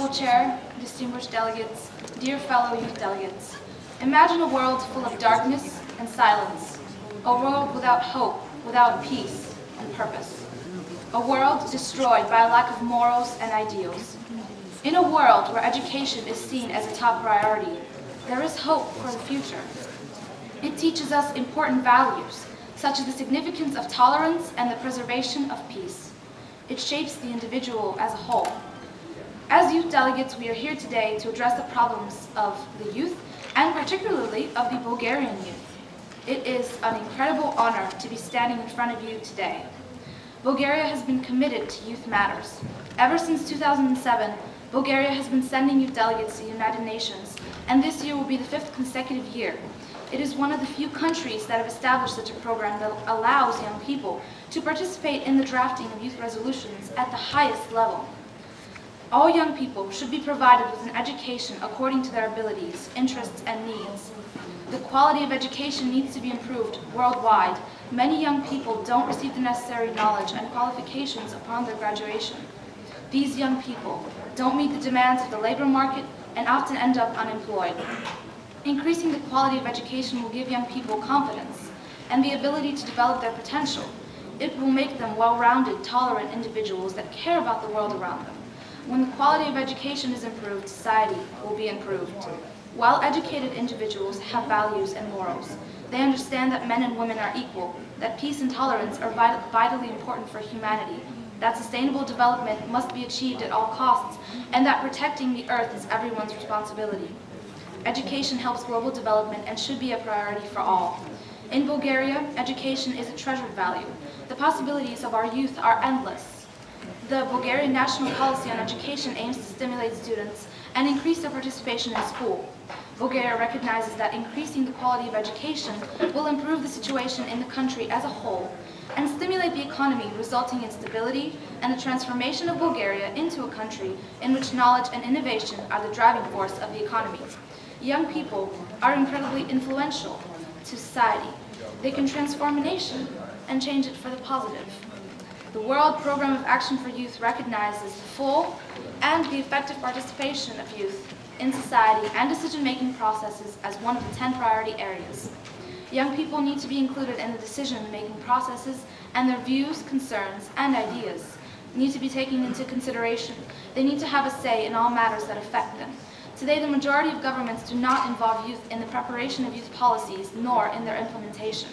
Honorable Chair, distinguished delegates, dear fellow youth delegates, imagine a world full of darkness and silence, a world without hope, without peace and purpose, a world destroyed by a lack of morals and ideals. In a world where education is seen as a top priority, there is hope for the future. It teaches us important values, such as the significance of tolerance and the preservation of peace. It shapes the individual as a whole. As youth delegates, we are here today to address the problems of the youth, and particularly of the Bulgarian youth. It is an incredible honor to be standing in front of you today. Bulgaria has been committed to youth matters. Ever since 2007, Bulgaria has been sending youth delegates to the United Nations, and this year will be the 5th consecutive year. It is one of the few countries that have established such a program that allows young people to participate in the drafting of youth resolutions at the highest level. All young people should be provided with an education according to their abilities, interests, and needs. The quality of education needs to be improved worldwide. Many young people don't receive the necessary knowledge and qualifications upon their graduation. These young people don't meet the demands of the labor market and often end up unemployed. Increasing the quality of education will give young people confidence and the ability to develop their potential. It will make them well-rounded, tolerant individuals that care about the world around them. When the quality of education is improved, society will be improved. Well-educated individuals have values and morals. They understand that men and women are equal, that peace and tolerance are vitally important for humanity, that sustainable development must be achieved at all costs, and that protecting the earth is everyone's responsibility. Education helps global development and should be a priority for all. In Bulgaria, education is a treasured value. The possibilities of our youth are endless. The Bulgarian national policy on education aims to stimulate students and increase their participation in school. Bulgaria recognizes that increasing the quality of education will improve the situation in the country as a whole and stimulate the economy, resulting in stability and the transformation of Bulgaria into a country in which knowledge and innovation are the driving force of the economy. Young people are incredibly influential to society. They can transform a nation and change it for the positive. The World Program of Action for Youth recognizes the full and the effective participation of youth in society and decision-making processes as one of the 10 priority areas. Young people need to be included in the decision-making processes, and their views, concerns, and ideas need to be taken into consideration. They need to have a say in all matters that affect them. Today, the majority of governments do not involve youth in the preparation of youth policies, nor in their implementation.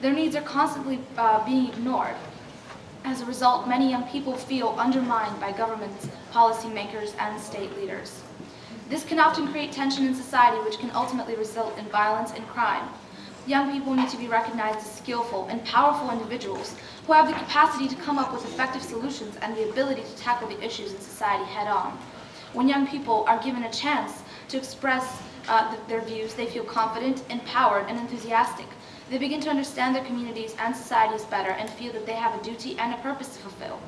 Their needs are constantly being ignored. As a result, many young people feel undermined by governments, policymakers, and state leaders. This can often create tension in society, which can ultimately result in violence and crime. Young people need to be recognized as skillful and powerful individuals who have the capacity to come up with effective solutions and the ability to tackle the issues in society head-on. When young people are given a chance to express their views, they feel confident, empowered, and enthusiastic. They begin to understand their communities and societies better and feel that they have a duty and a purpose to fulfill.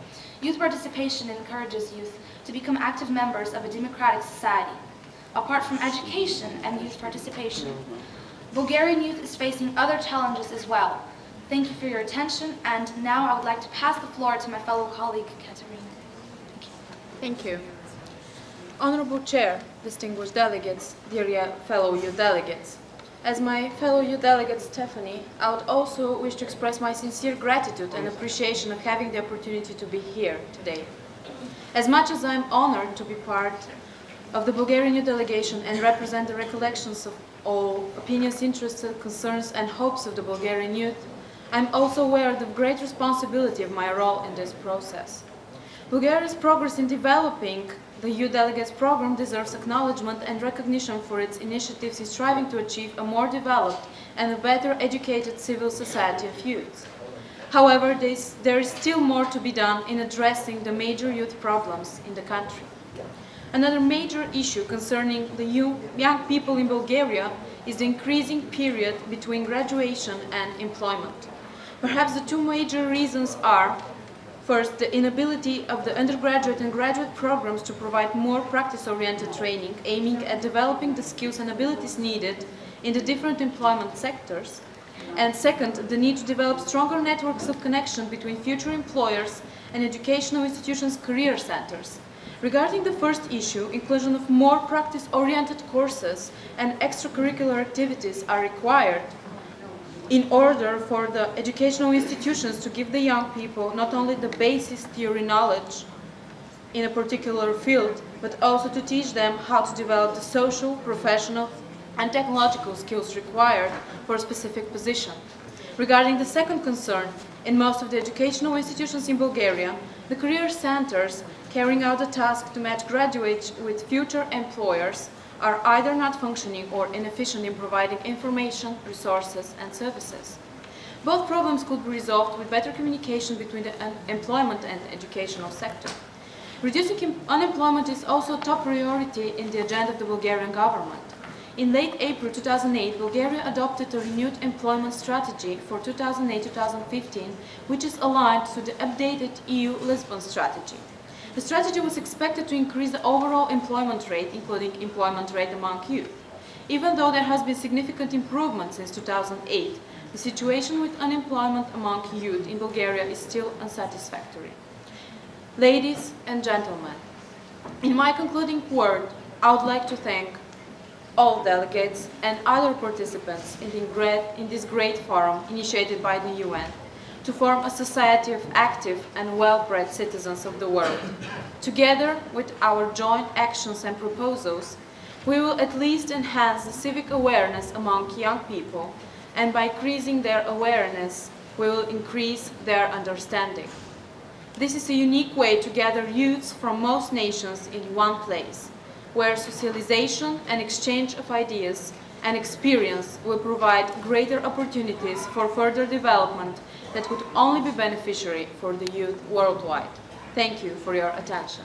Youth participation encourages youth to become active members of a democratic society. Apart from education and youth participation, Bulgarian youth is facing other challenges as well. Thank you for your attention, and now I would like to pass the floor to my fellow colleague, Katerina. Thank you. Honorable Chair, distinguished delegates, dear fellow youth delegates. As my fellow youth delegate Stephanie, I would also wish to express my sincere gratitude and appreciation of having the opportunity to be here today. As much as I am honored to be part of the Bulgarian youth delegation and represent the recollections of all opinions, interests, concerns, and hopes of the Bulgarian youth, I am also aware of the great responsibility of my role in this process. Bulgaria's progress in developing the Youth Delegates Program deserves acknowledgement and recognition for its initiatives in striving to achieve a more developed and a better educated civil society of youth. However, there is still more to be done in addressing the major youth problems in the country. Another major issue concerning the young people in Bulgaria is the increasing period between graduation and employment. Perhaps the two major reasons are: first, the inability of the undergraduate and graduate programs to provide more practice-oriented training, aiming at developing the skills and abilities needed in the different employment sectors. And second, the need to develop stronger networks of connection between future employers and educational institutions' career centers. Regarding the first issue, inclusion of more practice-oriented courses and extracurricular activities are required in order for the educational institutions to give the young people not only the basis theory knowledge in a particular field, but also to teach them how to develop the social, professional, and technological skills required for a specific position. Regarding the second concern, in most of the educational institutions in Bulgaria, the career centers carrying out the task to match graduates with future employers are either not functioning or inefficient in providing information, resources, and services. Both problems could be resolved with better communication between the employment and educational sector. Reducing unemployment is also a top priority in the agenda of the Bulgarian government. In late April 2008, Bulgaria adopted a renewed employment strategy for 2008-2015, which is aligned to the updated EU Lisbon strategy. The strategy was expected to increase the overall employment rate, including employment rate among youth. Even though there has been significant improvement since 2008, the situation with unemployment among youth in Bulgaria is still unsatisfactory. Ladies and gentlemen, in my concluding word, I would like to thank all delegates and other participants in this great forum initiated by the UN to form a society of active and well-bred citizens of the world. Together with our joint actions and proposals, we will at least enhance the civic awareness among young people, and by increasing their awareness, we will increase their understanding. This is a unique way to gather youths from most nations in one place, where socialization and exchange of ideas and experience will provide greater opportunities for further development that would only be beneficiary for the youth worldwide. Thank you for your attention.